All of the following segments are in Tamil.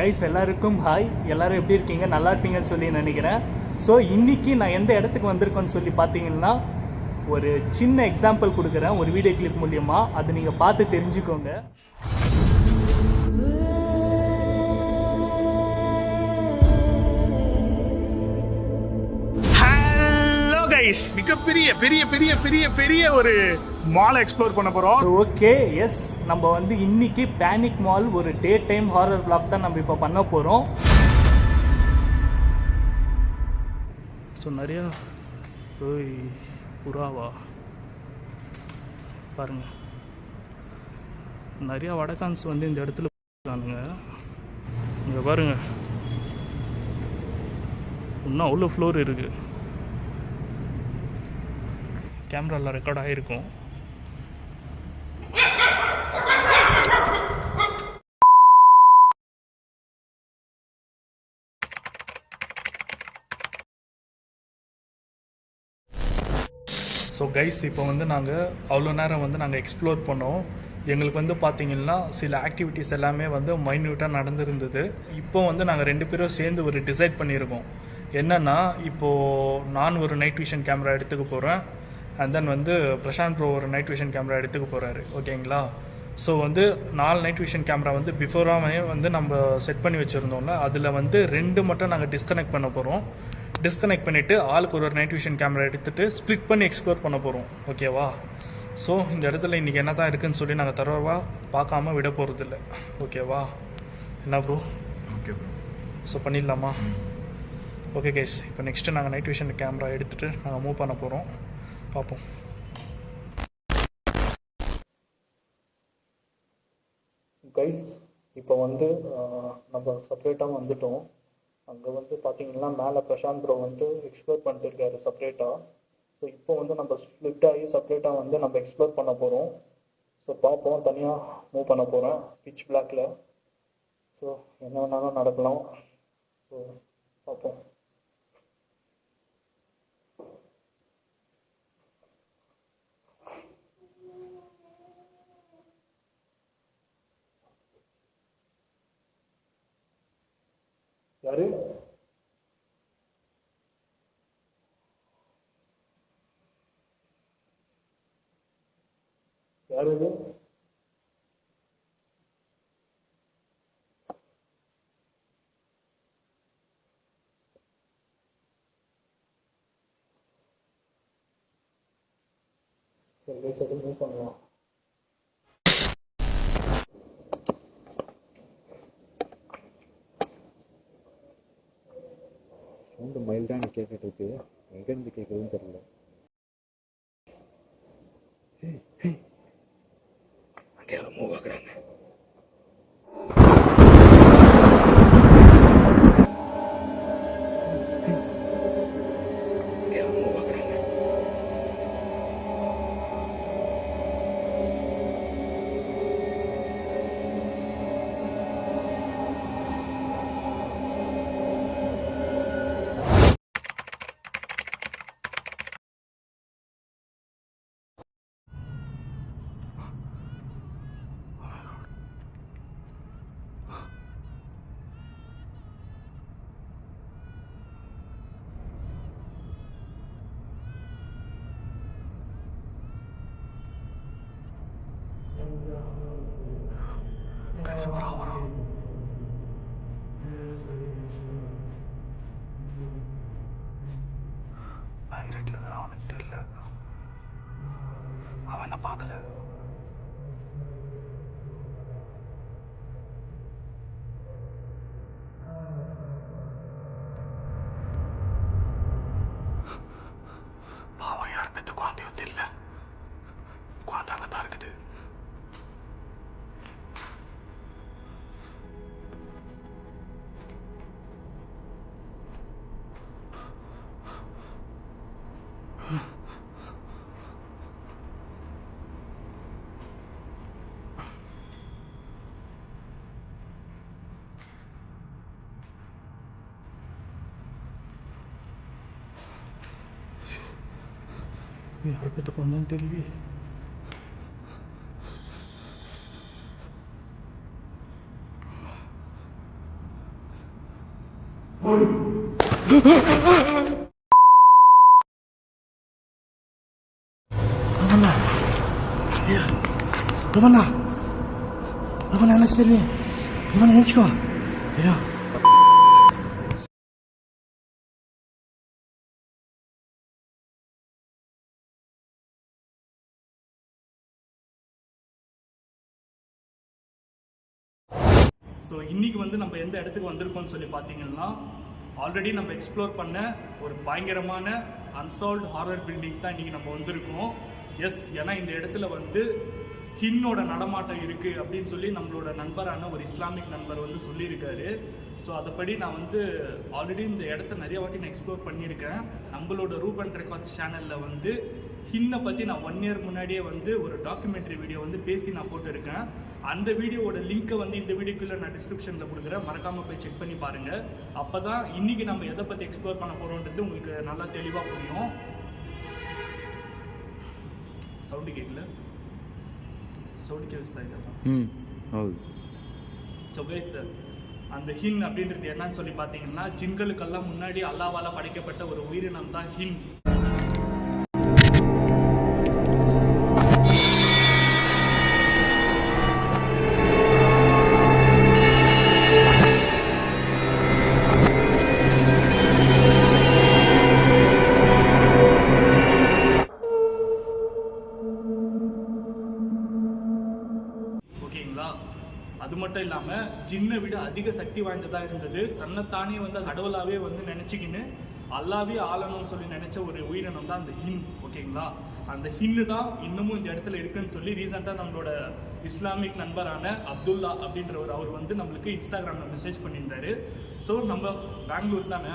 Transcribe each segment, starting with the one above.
கைஸ் எல்லாருக்கும் ஹாய். எல்லாரும் எப்படி இருக்கீங்க? நல்லா இருப்பீங்கன்னு சொல்லி நினைக்கிறேன். ஸோ இன்றைக்கி நான் எந்த இடத்துக்கு வந்திருக்கேன்னு சொல்லி பார்த்தீங்கன்னா, ஒரு சின்ன எக்ஸாம்பிள் கொடுக்குறேன் ஒரு வீடியோ கிளிப் மூலியமாக. அதை நீங்கள் பார்த்து தெரிஞ்சுக்கோங்க. மிகப்பெரிய பெரிய பெரிய பெரிய பெரிய ஒரு மால் எக்ஸ்ப்ளோர் பண்ண போறோம். ஓகே, எஸ், நம்ம வந்து இன்னைக்கு பேனிக் மால் ஒரு டே டைம் ஹாரர் vlog தான் நம்ம இப்போ பண்ண போறோம். ஸோ நிறையா புறாவா பாருங்க, நிறையா வடகான்ஸ் வந்து இந்த இடத்துல இருக்கானுங்க. இங்கே பாருங்க, இன்னும் அவ்வளோ ஃப்ளோர் இருக்குது. கேமராவில் ரெக்கார்ட் ஆகிருக்கும். ஸோ கைஸ், இப்போ வந்து நாங்கள் அவ்வளோ நேரம் வந்து நாங்கள் எக்ஸ்ப்ளோர் பண்ணோம். எங்களுக்கு வந்து பார்த்திங்கன்னா சில ஆக்டிவிட்டீஸ் எல்லாமே வந்து மைன்யூட்டாக நடந்துருந்தது. இப்போ வந்து நாங்கள் 2 பேரும் சேர்ந்து ஒரு டிசைட் பண்ணியிருக்கோம். என்னென்னா, இப்போது நான் ஒரு நைட் விஷன் கேமரா எடுத்துக்க போகிறேன். அண்ட் தென் வந்து பிரசாந்த் ப்ரோ ஒரு நைட் விஷன் கேமரா எடுத்துக்க போகிறாரு. ஓகேங்களா? ஸோ வந்து 4 நைட் விஷன் கேமரா வந்து பிஃபோராகவே வந்து நம்ம செட் பண்ணி வச்சுருந்தோம்ல, அதில் வந்து 2 மட்டும் நாங்கள் டிஸ்கனெக்ட் பண்ண போகிறோம். டிஸ்கனெக்ட் பண்ணிவிட்டு ஆளுக்கு ஒரு நைட் விஷன் கேமரா எடுத்துகிட்டு ஸ்ப்ளிட் பண்ணி எக்ஸ்ப்ளோர் பண்ண போகிறோம். ஓகேவா? ஸோ இந்த இடத்துல இன்றைக்கி என்ன தான் இருக்குதுன்னு சொல்லி நாங்கள் தரவாக பார்க்காம விட போகிறதில்ல. ஓகேவா? என்ன ப்ரோ? Okay bro. ஸோ பண்ணிடலாமா? ஓகே கைஸ், இப்போ நெக்ஸ்ட்டு நாங்கள் நைட் விஷன் கேமரா எடுத்துகிட்டு நாங்கள் மூவ் பண்ண போகிறோம். பார்ப்போம். கைஸ், இப்போ வந்து நம்ம செப்பரேட்டாக வந்துட்டோம். அங்கே வந்து பார்த்தீங்கன்னா மேலே பிரசாந்த் ப்ரோ வந்து எக்ஸ்ப்ளோர் பண்ணிட்டு இருக்காரு செப்பரேட்டாக. ஸோ இப்போ வந்து நம்ம ஸ்ப்ளிட் ஆகி செப்பரேட்டாக வந்து நம்ம எக்ஸ்ப்ளோர் பண்ண போகிறோம். ஸோ பார்ப்போம், தனியாக மூவ் பண்ண போகிறேன் பிட்ச் பிளாக்கில். ஸோ என்ன வேணாலும் நடக்கலாம். ஸோ பார்ப்போம். யாரு? யாரு இது? சரி, மூவ் பண்ணலாம். சவுண்டு மைல்டாக கேட்கிட்டு இருக்கு. எங்கேருந்து கேட்குறதுன்னு தெரியல. அங்கே யாரும் மூவ் ஆகுறாங்க. அவனுக்கு தெரியல, அவனை பார்க்கல. பாவம், யார் பெற்ற குழந்தையோ தெரியல. குழந்தை அங்கே தான் இருக்குது. யார் பெற்ற குழந்தைன்னு தெரியல. Romana, alas Romana, nenచుకో అయ్యో. ஸோ இன்றைக்கி வந்து நம்ம எந்த இடத்துக்கு வந்திருக்கோம்னு சொல்லி பார்த்தீங்கன்னா, ஆல்ரெடி நம்ம எக்ஸ்ப்ளோர் பண்ண ஒரு பயங்கரமான அன்சால்வ்ட் ஹாரர் பில்டிங் தான் இன்றைக்கி நம்ம வந்திருக்கோம். எஸ், ஏன்னா இந்த இடத்துல வந்து ஹின்னோட நடமாட்டம் இருக்குது அப்படின்னு சொல்லி நம்மளோட நண்பரான ஒரு இஸ்லாமிக் நண்பர் வந்து சொல்லியிருக்காரு. ஸோ அதைப்படி நான் வந்து ஆல்ரெடி இந்த இடத்த நிறைய வாட்டி நான் எக்ஸ்ப்ளோர் பண்ணியிருக்கேன். நம்மளோட ரூபன் ரெக்கார்ட்ஸ் சேனலில் வந்து ஹின்னை பற்றி நான் 1 year முன்னாடியே வந்து ஒரு டாக்குமெண்ட்ரி வீடியோ வந்து பேசி நான் போட்டிருக்கேன். அந்த வீடியோவோட லிங்க்கை வந்து இந்த வீடியோக்குள்ளே நான் டிஸ்கிரிப்ஷனில் கொடுக்குறேன், மறக்காமல் போய் செக் பண்ணி பாருங்கள். அப்போ தான் இன்றைக்கி நம்ம எதை பற்றி எக்ஸ்ப்ளோர் பண்ண போகிறோன்றது உங்களுக்கு நல்லா தெளிவாக புரியும். சவுண்டு கேட்கல, சவுண்டு கேள்ஸ்தான் இதெல்லாம். ಹೌದು. ஸோ கைஸ், அந்த ஹின் அப்படின்றது என்னன்னு சொல்லி பார்த்தீங்கன்னா, ஜின்களுக்கெல்லாம் முன்னாடி அல்லாவால் படைக்கப்பட்ட ஒரு உயிரினம் தான் ஹின். ஓகேங்களா? அது மட்டும் இல்லாமல் ஜின்னை விட அதிக சக்தி வாய்ந்ததாக இருந்தது. தன்னைத்தானே வந்து கடவுளாகவே வந்து நினச்சிக்கின்னு அல்லாவே ஆளணும்னு சொல்லி நினச்ச ஒரு உயிரினம் தான் அந்த ஹின். ஓகேங்களா? அந்த ஹின்னு தான் இன்னமும் இந்த இடத்துல இருக்குன்னு சொல்லி ரீசெண்டாக நம்மளோட இஸ்லாமிக் நண்பரான அப்துல்லா அப்படின்றவர் அவர் வந்து நம்மளுக்கு இன்ஸ்டாகிராமில் மெசேஜ் பண்ணியிருந்தாரு. ஸோ நம்ம பெங்களூர் தானே,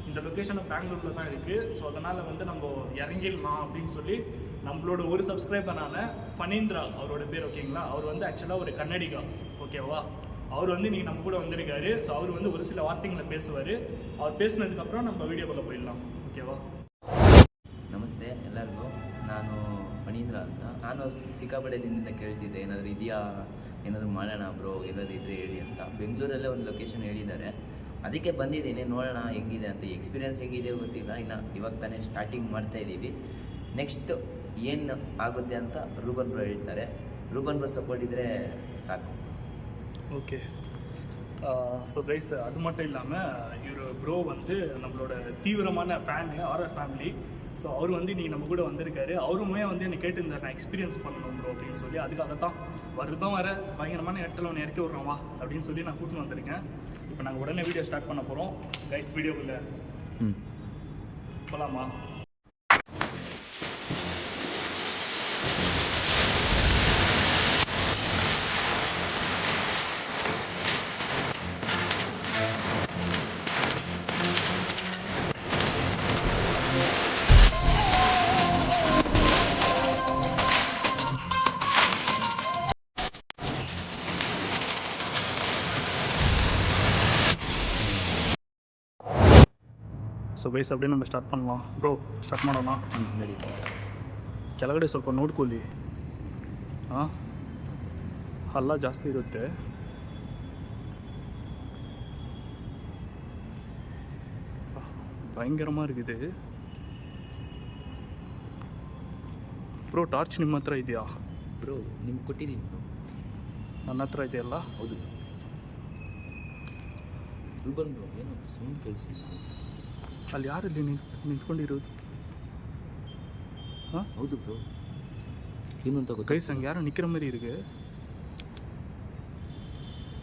இந்த லொக்கேஷனும் பெங்களூரில் தான் இருக்குது. ஸோ அதனால் வந்து நம்ம இறங்கிடலாம் அப்படின்னு சொல்லி நம்மளோட ஒரு சப்ஸ்கிரைபரான ஃபனீந்திரா அவரோட பேர். ஓகேங்களா? அவர் வந்து ஆக்சுவலாக ஒரு கன்னடிகா. ஓகேவா? அவர் வந்து நீங்கள் நம்ம கூட வந்திருக்காரு. ஸோ அவர் வந்து ஒரு சில வார்த்தைங்களை பேசுவார். அவர் பேசினதுக்கப்புறம் நம்ம வீடியோக்குள்ளே போயிடலாம். ಓಕೆವಾ? ನಮಸ್ತೆ ಎಲ್ಲರಿಗೂ. ನಾನು ಫಣೀಂದ್ರ ಅಂತ. ನಾನು ಸಿಕ್ಕಾಪಟ್ಟೆ ದಿನದಿಂದ ಕೇಳ್ತಿದ್ದೆ, ಏನಾದರೂ ಇದೆಯಾ, ಏನಾದರೂ ಮಾಡೋಣ ಬ್ರೋ, ಏನಾದರೂ ಇದ್ದರೆ ಹೇಳಿ ಅಂತ. ಬೆಂಗಳೂರಲ್ಲೇ ಒಂದು ಲೊಕೇಶನ್ ಹೇಳಿದ್ದಾರೆ, ಅದಕ್ಕೆ ಬಂದಿದ್ದೀನಿ. ನೋಡೋಣ ಹೆಂಗಿದೆ ಅಂತ. ಎಕ್ಸ್ಪೀರಿಯನ್ಸ್ ಹೇಗಿದೆ ಗೊತ್ತಿಲ್ಲ, ಇವಾಗ ತಾನೇ ಸ್ಟಾರ್ಟಿಂಗ್ ಮಾಡ್ತಾಯಿದ್ದೀವಿ. ನೆಕ್ಸ್ಟ್ ಏನು ಆಗುತ್ತೆ ಅಂತ ರೂಬನ್ ಬ್ರೋ ಹೇಳ್ತಾರೆ. ರೂಬನ್ ಬ್ರೋ ಸಪೋರ್ಟ್ ಇದ್ದರೆ ಸಾಕು. ஓகே. ஸோ கைஸ், அது மட்டும் இல்லாமல் இவர் ப்ரோ வந்து நம்மளோட தீவிரமான ஃபேனு, ஹாரர் ஃபேமிலி. ஸோ அவர் வந்து நீங்கள் நம்ம கூட வந்திருக்காரு. அவருமே வந்து என்னை கேட்டிருந்தார், நான் எக்ஸ்பீரியன்ஸ் பண்ணணும் ப்ரோ அப்படின்னு சொல்லி. அதுக்காகத்தான் வருடம் வர பயங்கரமான இடத்துல ஒன்று இறக்கி விட்றோம் வா அப்படின்னு சொல்லி நான் கூட்டின்னு வந்திருக்கேன். இப்போ நாங்கள் உடனே வீடியோ ஸ்டார்ட் பண்ண போகிறோம். கைஸ், வீடியோக்குள்ளே போகலாமா? ಸೊ ಗೈಸ್, அப்படியே நம்ம ಸ್ಟಾರ್ಟ್ பண்ணலாம். ಬ್ರೋ, ಸ್ಟಾರ್ಟ್ ಮಾಡೋಣ. ನಡಿ. ಕೆಳಗಡೆ ಸ್ವಲ್ಪ ನೋಡ್ಕೊಳ್ಳಿ. ಹಾಂ, ಹಲ್ಲ ಜಾಸ್ತಿ ಇರುತ್ತೆ. பயங்கரமாக இருக்குது ಬ್ರೋ. ಟಾರ್ಚ್ ನಿಮ್ಮ ಹತ್ರ ಇದೆಯಾ ಬ್ರೋ? ನಿಮ್ಗೆ ಕೊಟ್ಟಿದ್ದೀನಿ ಬ್ರೋ. ನನ್ನ ಹತ್ರ ಇದೆಯಲ್ಲ? ಹೌದು. ರೂಬನ್ ಬ್ರೋ, ಏನೋ ಸೌಂಡ್ ಕೇಳಿಸಿದ್ರು. ಅಲ್ಲಿ ಯಾರಲ್ಲಿ ನಿಂತ್ಕೊಂಡಿರೋದು? ಹಾಂ, ಹೌದು ಬ್ರೋ. ಏನು ಅಂತ ಗೊತ್ತ? கைஸ், அங்கே யாரும் நிற்கிற மாதிரி இருக்கு.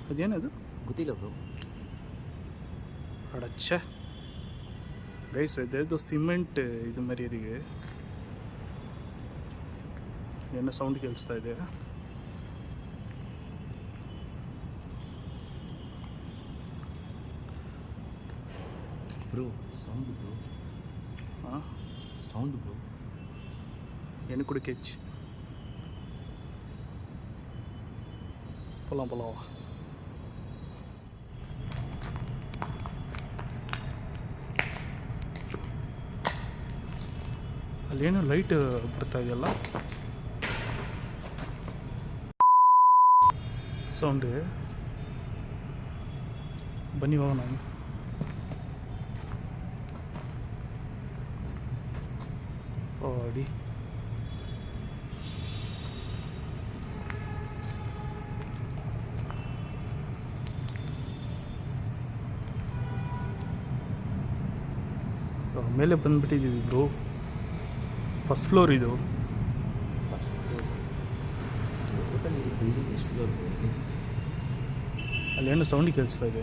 அது ಏನದು? ಗೊತ್ತಿಲ್ಲ ಬ್ರೋ. அடச்சே கைஸ், இது ஏதோ சிமெண்ட் இது மாதிரி இருக்கு. என்ன சவுண்டு ಕೇಳಿಸ್ತಾ ಇದೆ? Bro, sound bro. ಹಾಂ, ಸೌಂಡ್ ಬ್ರೋ. எனக்கு கூட கேட்ச். போகலாம் போகலாம் வா. ಅಲ್ಲೇನೋ ಲೈಟ್ ಬರ್ತಾ ಇದೆಯಲ್ಲ, ಸೌಂಡು. ಬನ್ನಿ ಹೋಗೋಣ. அடி ಮೇಲೆ ಬಂದ್ಬಿಟ್ಟಿದ್ದೀವಿ ಬ್ರೋ. ಫಸ್ಟ್ ಫ್ಲೋರ್ ಇದು. ಫಸ್ಟ್ ಫ್ಲೋರ್ ಟೋಟಲ್ ಬಿಲ್ಡಿಂಗ್ ಎಷ್ಟು ಫ್ಲೋರ್ ಇದೆ? ಅಲ್ಲೇನು ಸೌಂಡ್ ಕೇಳಿಸ್ತಾ ಇದೆ.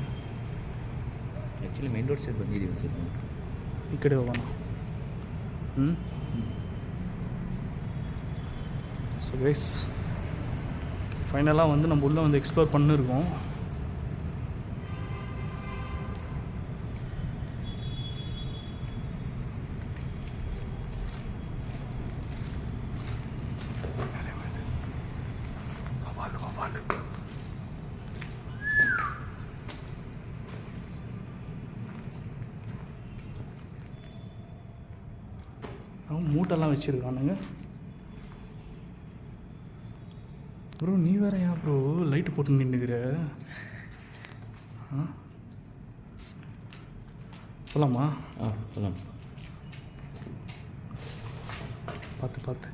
ಆ್ಯಕ್ಚುಲಿ ಮೇನ್ ರೋಡ್ ಸೈಡ್ ಬಂದಿದ್ದೀವಿ ಅನ್ಸುತ್ತೆ ನಾವು. ಈ ಕಡೆ ಹೋಗೋಣ. ஸோ கைஸ் ஃபைனலாக வந்து நம்ம உள்ளே வந்து எக்ஸ்ப்ளோர் பண்ணிருக்கோம். மூட்டெல்லாம் வச்சுருக்கானுங்க. ப்ரோ நீ வேற ஏன் ப்ரோ லைட்டு போட்டு நின்றுக்கிற? போகலாமா? போகலாம். பார்த்து பார்த்து.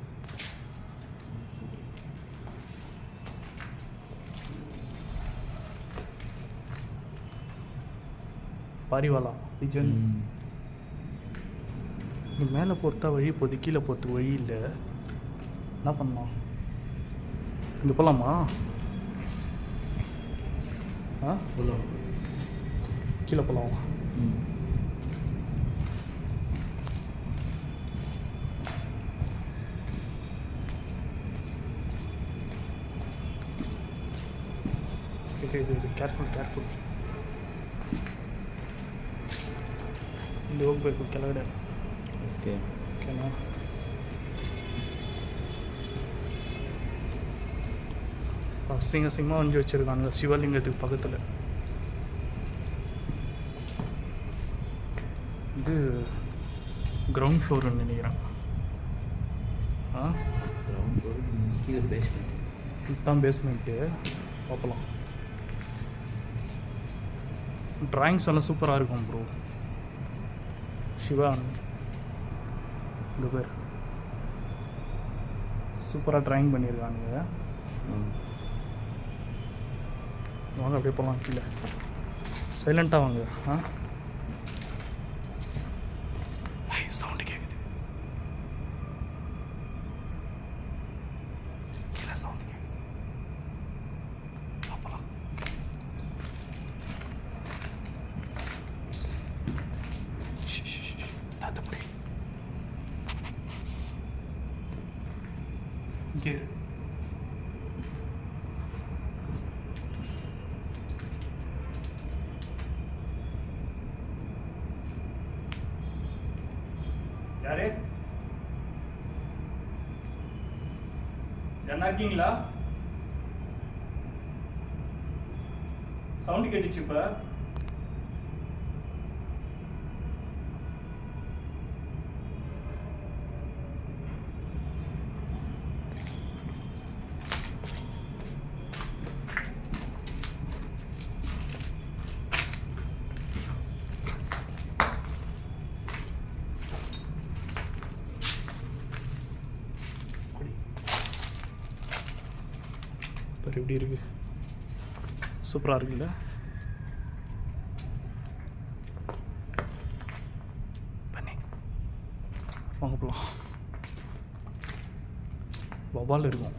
பாரிவாலா பிஜன். இங்கே மேலே போகிறதா வழி போகுது, கீழே போகிறதுக்கு வழி இல்லை. என்ன பண்ணலாம்? இங்கே போகலாமா? போகலாம். கீழே போகலாம். ಇದು ಕೇರ್ಫುಲ್ ಇಲ್ಲಿ ಹೋಗಬೇಕು ಕೆಳಗಡೆ. ಓಕೆನಾ? அசிங்கமாக வந்து வச்சுருக்காங்க சிவலிங்கத்துக்கு பக்கத்தில். இது கிரவுண்ட் ஃப்ளோர்னு நினைக்கிறேன். கிரவுண்ட் ஃப்ளோர் கீழே பேஸ்மெண்ட். இதுதான் பேஸ்மெண்ட்டு. பார்க்கலாம். ட்ராயிங்ஸ் எல்லாம் சூப்பராக இருக்கும் ப்ரோ. சிவா இந்த பேர் சூப்பராக ட்ராயிங் பண்ணியிருக்கானுங்க. வாங்க அப்படியே போகலாம். கீழே சைலண்ட்டாக வாங்க. சவுண்டு கேட்குது. கீழே சவுண்டு கேட்குது. போகலாம். அதுபடி இங்கே யாரு என்ன இருக்கீங்களா? சவுண்ட் கேட்டுச்சு. இப்ப எப்படி இருக்கு? சூப்பராக இருக்குல்ல? பண்ணி வாங்க போகலாம். வவால் இருக்கும்.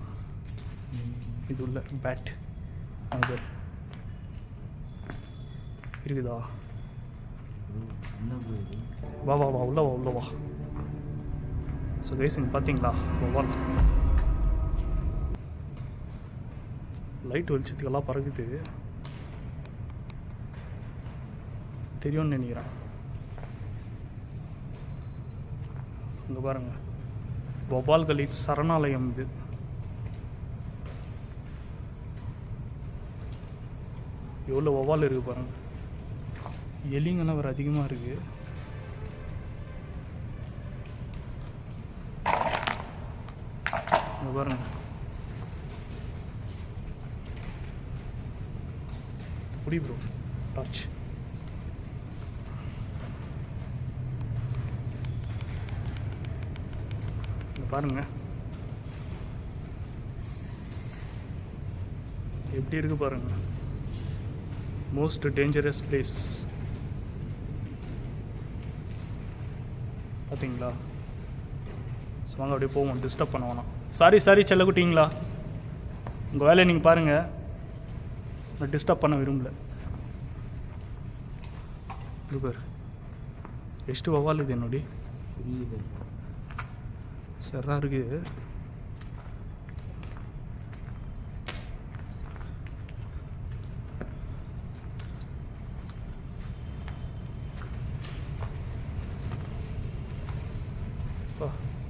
இது உள்ள பேட் அங்கே இருக்குதா? வா வா வா உள்ள வா உள்ள வா. ஸோ கைஸ் பார்த்தீங்களா வவால் லைட் வெளிச்சத்துக்கெல்லாம் பறக்குது. தெரியும்னு நினைக்கிறேன். இங்கே பாருங்கள், வவ்வால்களின் சரணாலயம் இது. எவ்வளோ வவ்வால் இருக்குது பாருங்கள். எலிங்கெல்லாம் வேறு அதிகமாக இருக்குது. இங்கே பாருங்கள். புடி ப்ரோ டார்ச். பாருங்க எப்படி இருக்கு பாருங்க. மோஸ்ட் டேஞ்சரஸ் பிளேஸ் பார்த்தீங்களா? வாங்க அப்படியே போவோம், டிஸ்டர்ப் பண்ண வேணாம். சாரி செல்லக்குட்டிங்களா, உங்கள் வேலையை நீங்கள் பாருங்கள், நான் டிஸ்டர்ப் பண்ண விரும்பல. பாரு ಎಷ್ಟು ವವಾಲ್ ಇದೆ ನೋಡಿ, ಸರಾ ಇருக்கு.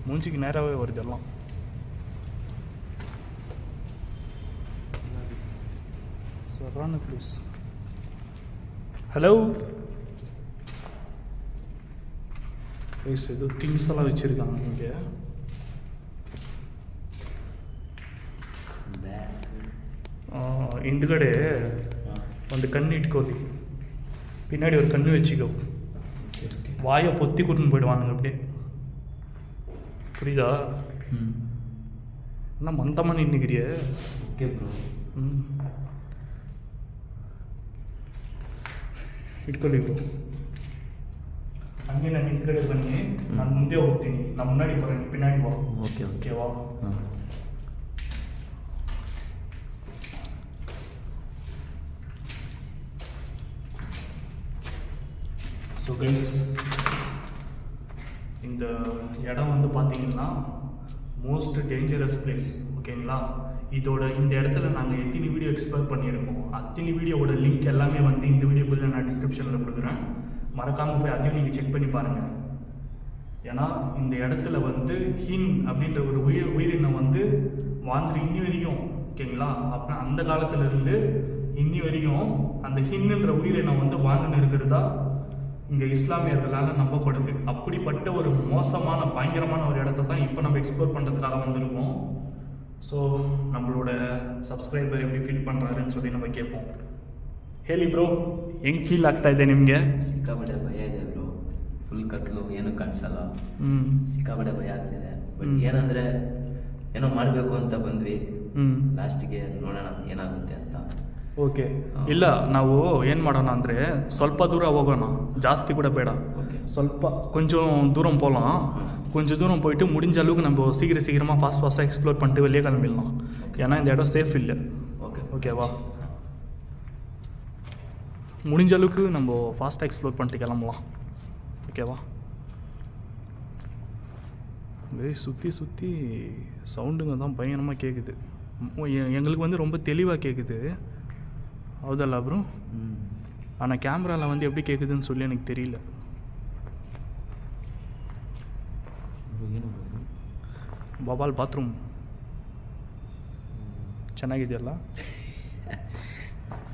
மூஞ்சிக்கு நேராகவே வருது எல்லாம். சரான ப்ளீஸ். ஹலோ ஏதோ திங்ஸ் எல்லாம் வச்சுருக்காங்க இங்கே. ಹಿಂದ್ಗಡೆ ಒಂದು ಕಣ್ಣು ಇಟ್ಕೊಳ್ಳಿ, பின்னாடி ஒரு கண்ணு வச்சுக்கோ, வாயை பொத்தி கூட்டின்னு போயிடுவானுங்க அப்படியே, புரியுதா? என்ன மந்தமாக நின்றுக்கிறிய? Okay bro. ಇಟ್ಕೊಳ್ಳಿ ಬ್ರೋ. ಹಂಗೆ ನಾನು ಹಿಂದ್ಗಡೆ ಬನ್ನಿ, ನಾನು ಮುಂದೆ ಹೋಗ್ತೀನಿ, ನಾನು ಮುನ್ನಾಡಿ ಬರೋಣ, ಪಿನ್ನಾಡಿ ಬಾ. ಓಕೆ ಓಕೆವಾ? ಹಾಂ. ஸோ கைஸ், இந்த இடம் வந்து பார்த்தீங்கன்னா மோஸ்ட் டேஞ்சரஸ் பிளேஸ், ஓகேங்களா? இந்த இடத்துல நாங்கள் எத்தனை வீடியோ எக்ஸ்ப்ளோர் பண்ணியிருக்கோம், அத்தனை வீடியோவோட லிங்க் எல்லாமே வந்து இந்த வீடியோக்குள்ளே நான் டிஸ்கிரிப்ஷனில் கொடுக்குறேன். மறக்காமல் போய் அதையும் நீங்கள் செக் பண்ணி பாருங்கள். ஏன்னா இந்த இடத்துல வந்து ஹின் அப்படின்ற ஒரு உயிரினம் வந்து வாழ்ந்து இன்னி வரைக்கும், ஓகேங்களா? அப்புறம் அந்த காலத்துலேருந்து இன்னி வரைக்கும் அந்த ஹின்னுன்ற உயிரினம் வந்து வாழ்ந்துன்னு இருக்கிறதா இங்கே இஸ்லாமியர்களால் நம்பப்படுது. அப்படிப்பட்ட ஒரு மோசமான பயங்கரமான ஒரு இடத்த தான் இப்போ நம்ம எக்ஸ்ப்ளோர் பண்ணுறதுக்காக வந்திருக்கோம். ஸோ நம்மளோட ಸಬ್ಸ್ಕ್ರೈಬರ್ எப்படி ಫೀಲ್ பண்ணுறாருன்னு சொல்லி நம்ம ಕೇಳ್ಪೋம். ಹೇಳಿ ಬ್ರೋ, ಹೆಂಗೆ ಫೀಲ್ ಆಗ್ತಾ ಇದೆ ನಿಮಗೆ? ಸಿಕ್ಕಾಪಟ್ಟೆ ಭಯ ಇದೆ ಬ್ರೋ, ಫುಲ್ ಕತ್ಲು, ಏನು ಕಾಣಿಸಲ್ಲ, ಸಿಕ್ಕಾಪಟ್ಟೆ ಭಯ ಆಗ್ತಿದೆ. ಬಟ್ ಏನಂದರೆ ಏನೋ ಮಾಡಬೇಕು ಅಂತ ಬಂದ್ವಿ, ಲಾಸ್ಟಿಗೆ ನೋಡೋಣ ಏನಾಗುತ್ತೆ ಅಂತ. ಓಕೆ, ಇಲ್ಲ ನಾವು ಏನು ಮಾಡೋಣ ಅಂದರೆ ಸ್ವಲ್ಪ ದೂರ ಹೋಗೋಣ, ಜಾಸ್தி கூட ಬೇಡ, ಸ್ವಲ್ಪ கொஞ்சம் தூரம் போகலாம். கொஞ்சம் தூரம் போயிட்டு முடிஞ்ச அளவுக்கு நம்ம சீக்கிரமாக ஃபாஸ்ட்டாக எக்ஸ்ப்ளோர் பண்ணிட்டு வெளியே கிளம்பிடலாம். ஏன்னா இந்த இடம் சேஃப் இல்லை. ஓகேவா? முடிஞ்ச அளவுக்கு நம்ம ஃபாஸ்ட்டாக எக்ஸ்ப்ளோர் பண்ணிட்டு கிளம்பலாம். ஓகேவா? சுற்றி சவுண்டுங்க தான் பயங்கரமாக கேட்குது. எங்களுக்கு வந்து ரொம்ப தெளிவாக கேட்குது, ಹೌದಲ್ಲ ಬ್ರೋ? ஆனால் கேமராவில் வந்து எப்படி கேட்குதுன்னு சொல்லி எனக்கு தெரியல. ಬಾಬಾಲ್ ಬಾತ್ರೂಮ್ ಚೆನ್ನಾಗಿದೆಯಲ್ಲ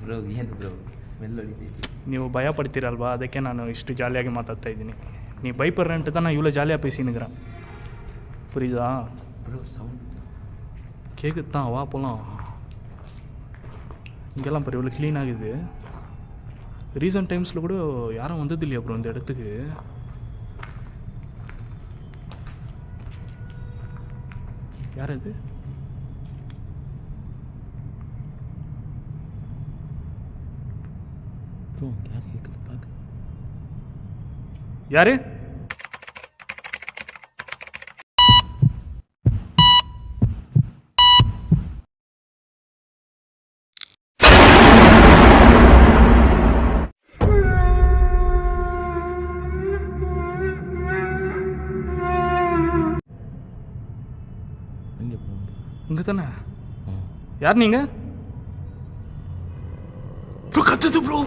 ಬ್ರೋ? ಏನು ಬ್ರೋ ಸ್ಮೆಲ್ ಹೊಡಿತೀವಿ? ನೀವು ಭಯ ಪಡ್ತೀರಲ್ವಾ, ಅದಕ್ಕೆ ನಾನು ಇಷ್ಟು ಜಾಲಿಯಾಗಿ ಮಾತಾಡ್ತಾ ಇದ್ದೀನಿ. நீ பயப்படுறேன்ட்டு தான் நான் இவ்வளோ ஜாலியாக பேசினுக்கிறேன், புரியுதா? ப்ரோ சவுண்ட் கேட்குது தான், வா போகலாம். இங்கெல்லாம் பாரு இவ்வளோ க்ளீன் ஆகுது. ரீசன்ட் டைம்ஸில் கூட யாரும் வந்தது இல்லையா ப்ரோ இந்த இடத்துக்கு? யார் அது? ப்ரோ யார் கேட்குது பார்க்க? யாரு? இங்கே தானே? யார் நீங்கள்? ப்ரோ கத்துது ப்ரோ.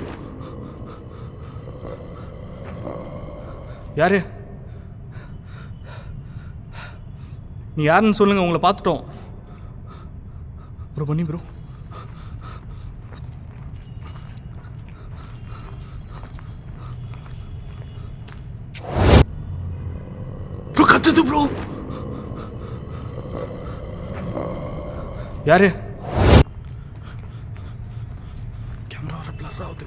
யாரு நீ? யாருன்னு சொல்லுங்கள், உங்களை பார்த்துட்டோம் ப்ரோ. பண்ணி ப்ரோ, ப்ரோ கத்துது ப்ரோ. யாரு? கேமரா வர பிளர் ஆகுது.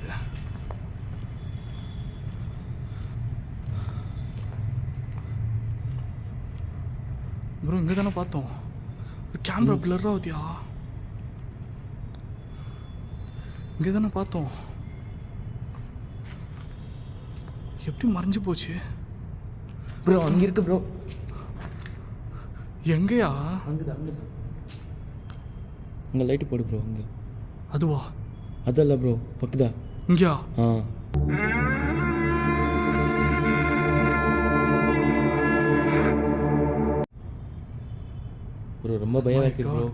ப்ரோ இங்கே தானே பார்த்தோம். கேமரா பிளர் ஆகுதியா? இங்கே தானே பார்த்தோம். எப்படி மறைஞ்சு போச்சு ப்ரோ அங்கே இருக்கு ப்ரோ. எங்கேயா? அங்கே லைட்டு போடு ப்ரோ. அங்கே அதுவா? அதல்ல ப்ரோ பக்குதா. இங்கேயா? ஆ ப்ரோ ரொம்ப பயமாக இருக்கு ப்ரோ.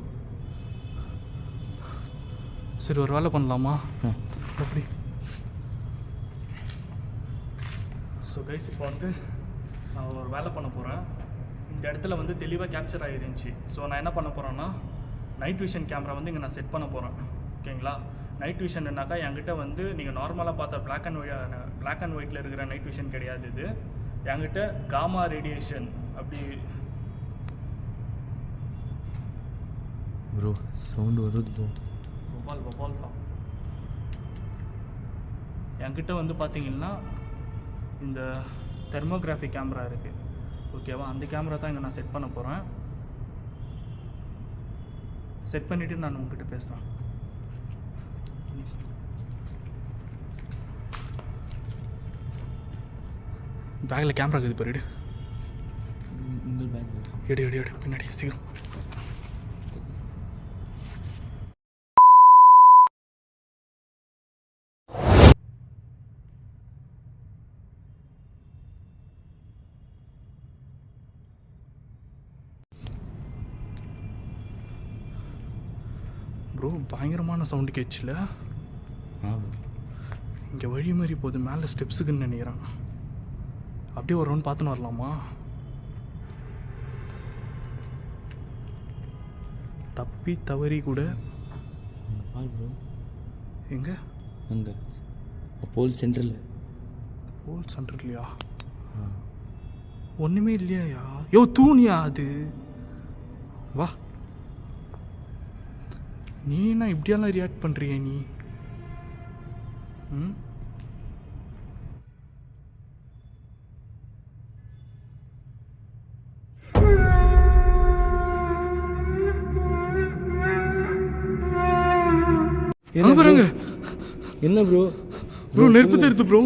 சரி ஒரு வேலை பண்ணலாமா? அப்படி ஸோ கைஸ் இப்போ வந்து நான் ஒரு வேலை பண்ண போகிறேன். இந்த இடத்துல வந்து தெளிவாக கேப்சர் ஆகிருந்துச்சி. ஸோ நான் என்ன பண்ண போகிறேன்னா நைட் விஷன் கேமரா வந்து இங்கே நான் செட் பண்ண போகிறேன். ஓகேங்களா? நைட் விஷன்னாக்கா என்கிட்ட வந்து நீங்கள் நார்மலாக பார்த்தா பிளாக் அண்ட் ஒயிட்டில் இருக்கிற நைட் விஷன் கிடையாது. இது என்கிட்ட காமா ரேடியேஷன் அப்படி. ப்ரோ சவுண்டு வருது ப்ரோ. வபால் தான். என்கிட்ட வந்து பார்த்தீங்கன்னா இந்த தெர்மோகிராஃபி கேமரா இருக்குது. ஓகேவா? அந்த கேமரா தான் இங்கே நான் செட் பண்ண போகிறேன். செட் பண்ணிவிட்டு நான் உங்ககிட்ட பேசுகிறேன். பேக்கில் கேமரா இருக்குது பாரு. உங்கள் பேக் எடு பின்னாடி சீக்கிரம். ப்ரோ பயங்கரமான சவுண்டு கேட்சில்ல? ஆ ப்ரோ. இங்கே வழி மாதிரி போகுது மேலே ஸ்டெப்ஸுக்குன்னு நினைக்கிறேன். அப்படியே ஒரு ரவுண்ட் பார்த்துன்னு வரலாமா? தப்பி தவறி கூட. அங்கே பாரு ப்ரோ. எங்கே? அங்கே போல் சென்டரில். போல் சென்டர்லையா? ஆ ஒன்றுமே இல்லையா? யோ தூணியா அது? வா. நீ என்ன இப்படியெல்லாம் ரியாக்ட் பண்ணுறிய நீ? ம் என்ன பாருங்க. என்ன ப்ரோ? ப்ரோ நெருப்பு தெரியுது ப்ரோ.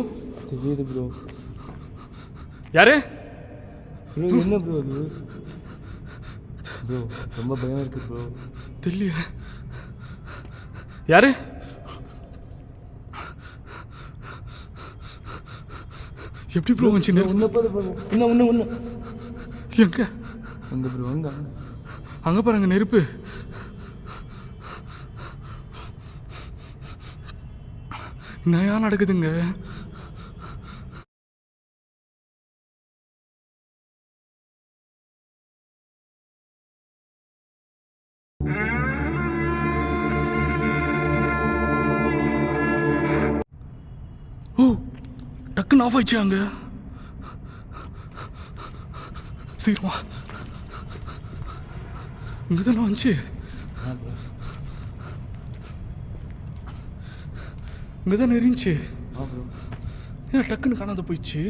தெரியுது ப்ரோ. யாரு ப்ரோ? என்ன ப்ரோ அது? ப்ரோ ரொம்ப பயம் இருக்கு ப்ரோ. தெரியல. யாரு? எப்படி ப்ரோ வந்துச்சு நெருப்பு? ஒன்று போது ப்ரோ. ஒன்று எங்க? அங்கே ப்ரோ. அங்கே அங்கே பாருங்க நெருப்பு. என்னையா நடக்குதுங்க? ஓ டக்குன்னு ஆஃப் ஆயிடுச்சு. அங்கே சீக்கிரமா இங்கே தானே வந்துச்சு. இங்கே தானே இருந்துச்சு. ஆ ப்ரோ. ஏன் டக்குன்னு காணாத போயிடுச்சு?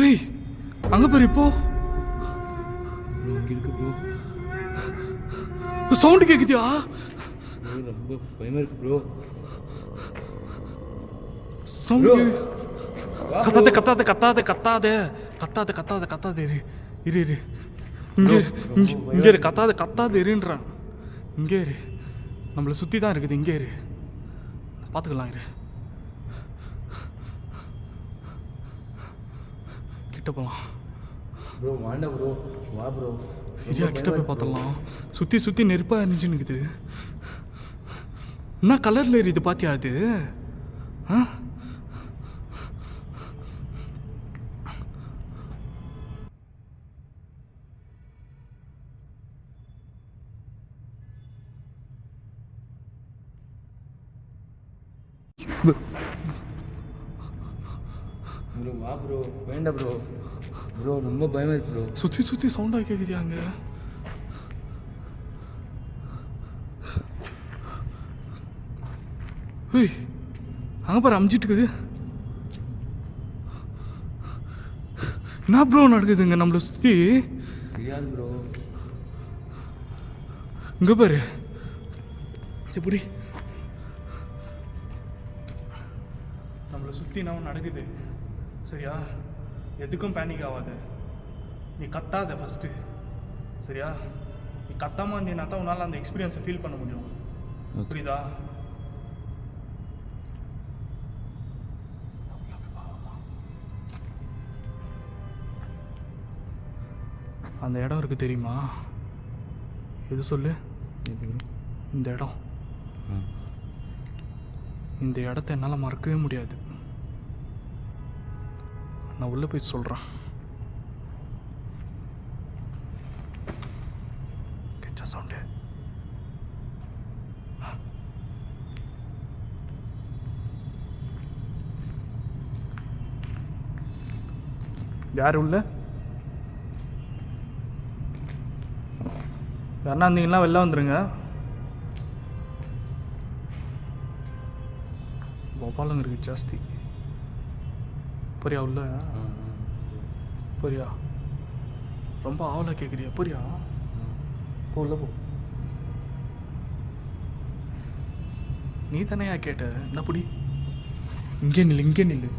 ஏய் அங்கே பாரு. இப்போ ப்ரோ அங்கே இருக்கு ப்ரோ. சவுண்டு கேட்குதியா? ப்ரோ ரொம்ப பயமாக இருக்கு ப்ரோ. சவுண்டு கத்தாத கத்தாத கத்தாத கத்தாத கத்தாத கத்தாத கத்தாத இரு இரு இரு. இங்கே இங்கே இரு. கத்தாத கத்தாத இருன்றான். இங்கே இரு. நம்மளை சுற்றி தான் இருக்குது. இங்கே இரு. பார்த்துக்கலாம். இரு கிட்ட போகலாம். ப்ரோ வேண்டாம் ப்ரோ. வா ப்ரோ. சரியா கிட்ட போய் பார்த்துடலாம். சுற்றி சுற்றி நெருப்பாக இருந்துச்சுன்னு இருக்குது. என்ன கலரில் எரியுது பார்த்தியா அது? ஆ ப்ரோ வா ப்ரோ. வேண்டாம் ப்ரோ. ப்ரோ ரொம்ப பயமாக இருக்கு ப்ரோ. சுற்றி சுற்றி சவுண்டாக கேட்குதியா அங்கே? ஏய் அங்கே பாரு அமிச்சிட்டு இருக்குது. என்ன ப்ரோ நடக்குதுங்க நம்மளை சுற்றி? தெரியாது ப்ரோ. இங்கே பாரு எப்படி நம்மளை சுற்றி நம்ம நடக்குது. சரியா? எதுக்கும் பேனிக் ஆகாது. நீ கத்தாத ஃபஸ்ட்டு. சரியா? நீ கத்தாமல் இருந்தீங்கன்னா தான் உன்னால் அந்த எக்ஸ்பீரியன்ஸை ஃபீல் பண்ண முடியும். புரியுதா? அந்த இடம் இருக்குது தெரியுமா? எது சொல்லு? இந்த இடம். இந்த இடத்த என்னால் மறக்கவே முடியாது. நான் உள்ளே போய் சொல்கிறேன். கெச்சா சவுண்டு. யார் உள்ள? யாருன்னா இருந்தீங்கன்னா வெளில வந்துடுங்க. வவ்வாலுங்க இருக்குது ஜாஸ்தி. புரியா? உள்ள புரியா? ரொம்ப ஆவலாக கேட்குறியா? புரியா? போ உள்ள போ. நீ தானேயா கேட்ட? என்ன புடி? இங்கே நில்லு, இங்கே நில்லு.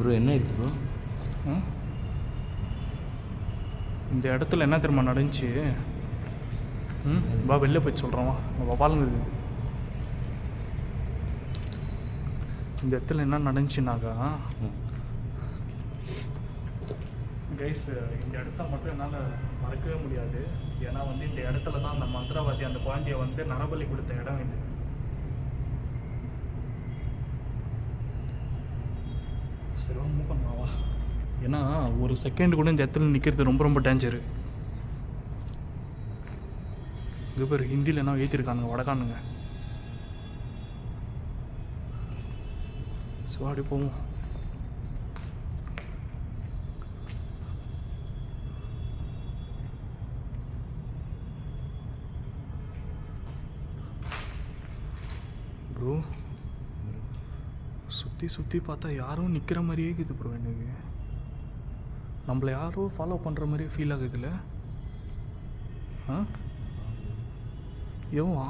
ப்ரோ என்ன இருக்கு ப்ரோ? இந்த இடத்துல என்ன தெரியுமா நடந்துச்சு? வா வெளில போய் சொல்கிறோம். வா வவாலுங்க இருக்குது. இந்த இடத்துல என்ன நடந்துச்சுனாக்கா கைஸ், இந்த இடத்த மட்டும் என்னால் மறக்கவே முடியாது. ஏன்னா வந்து இந்த இடத்துல தான் அந்த மந்திரவாதி அந்த குழந்தைய வந்து நரபலி கொடுத்த இடம் இது. சரி மூவ் பண்ணாவா? ஏன்னா ஒரு செகண்ட் கூட இந்த இடத்துல நிற்கிறது ரொம்ப ரொம்ப டேஞ்சரு. இது பேர் ஹிந்தியில் என்ன ஏற்றிருக்கானுங்க வடக்கானுங்க. சிவாடி போவோம். ப்ரோ சுற்றி பார்த்தா யாரும் நிற்கிற மாதிரியே இருக்குது ப்ரோ. எனக்கு நம்மளை யாரோ ஃபாலோ பண்ணுற மாதிரியே ஃபீல் ஆகுதுல்ல?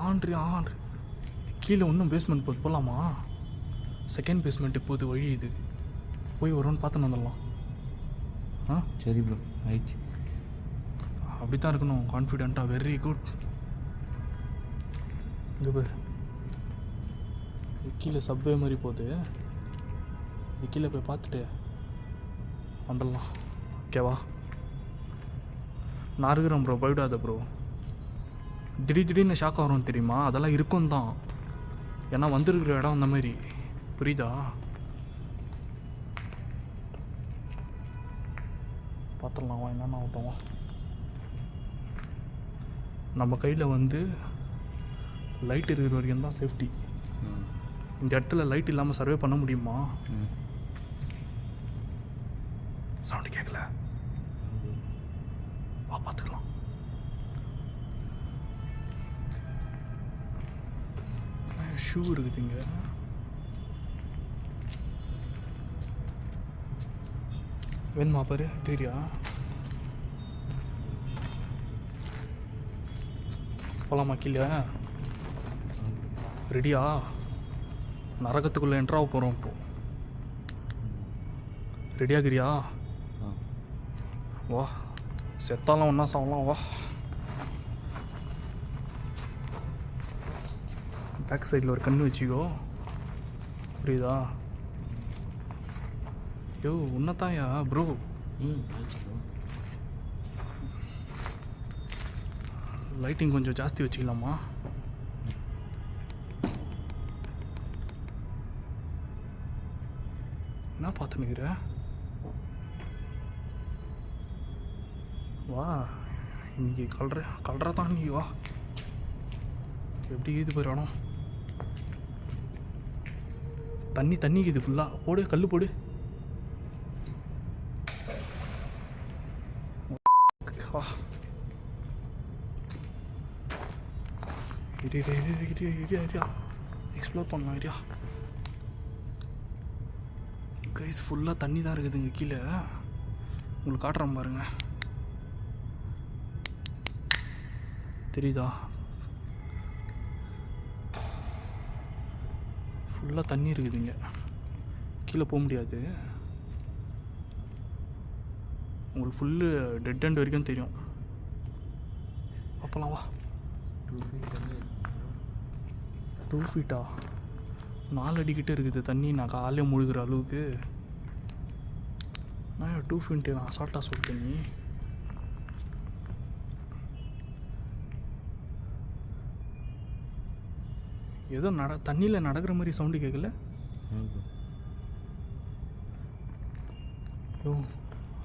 ஆண்டு கீழே இன்னும் பேஸ்மெண்ட் போகலாமா? செகண்ட் பேஸ்மெண்ட் இப்போது வழி இது. போய் வரும்னு பார்த்துன்னு வந்துடலாம். சரி ப்ரோ, ஆயிடுச்சு. அப்படி தான் இருக்கணும், கான்ஃபிடெண்ட்டாக. Very good. இது பேர் கீழே சப்வே மாதிரி போகுது. இது கீழே போய் பார்த்துட்டு வந்துடலாம். ஓகேவா? நான் இருக்கிறேன் ப்ரோ, போய்விடாத ப்ரோ. திடீர்னு ஷாக் ஆகிறோம் தெரியுமா? அதெல்லாம் இருக்கும் தான். ஏன்னா வந்துருக்கிற இடம் அந்த மாதிரி. புரியுதா? பார்த்துடலாம். வா என்னென்ன ஆகட்டும். வா நம்ம கையில் வந்து லைட் இருக்கிற வரைக்கும் தான் சேஃப்டி. இந்த இடத்துல லைட் இல்லாமல் சர்வே பண்ண முடியுமா? சவுண்டு கேட்கல? வா பார்த்துக்கலாம். ஷூ இருக்குது இங்கே. வேணுமா பாரு? தெரியா? போகலாமா கீழே? ரெடியா? நரகத்துக்குள்ளே என்ட்ராக போகிறோம் இப்போ. ரெடியாகிறியா? வா, செத்தாலாம் ஒன்றா சாவலாம். வா. பேக் சைடில் ஒரு கண்ணு வச்சுக்கோ. புரியுதா? யோ உன்னதாயா ப்ரோ? லைட்டிங் கொஞ்சம் ஜாஸ்தி வச்சுக்கலாமா? என்ன பார்த்துன்னுக்கிற? வா, இன்னைக்கு கல்ற தான் நீ வா. எப்படி இது போயிடணும்? தண்ணிக்குது ஃபுல்லாக. போடு கல் போடு. வா இடியா எக்ஸ்ப்ளோர் பண்ணலாம். ஐடியா கைஸ் ஃபுல்லாக தண்ணி தான் இருக்குதுங்க கீழே. உங்களுக்கு காட்டுறேன் பாருங்க, தெரியுதா? ஃபுல்லாக தண்ணி இருக்குதுங்க, கீழே போக முடியாது. உங்களுக்கு ஃபுல்லு டெட் எண்ட் வரைக்கும் தெரியும். அப்போலாம் வா. 2 ஃபீட்டா? 4 அடிக்கிட்டே இருக்குது தண்ணி. நான் காலையே முழுகிற அளவுக்கு. நான் 2 ஃபீட்டு நான் அசால்ட்டாக சொல்லிட்டேன். நீ ஏதோ தண்ணியில் நடக்கிற மாதிரி சவுண்டு கேட்கல? ஓ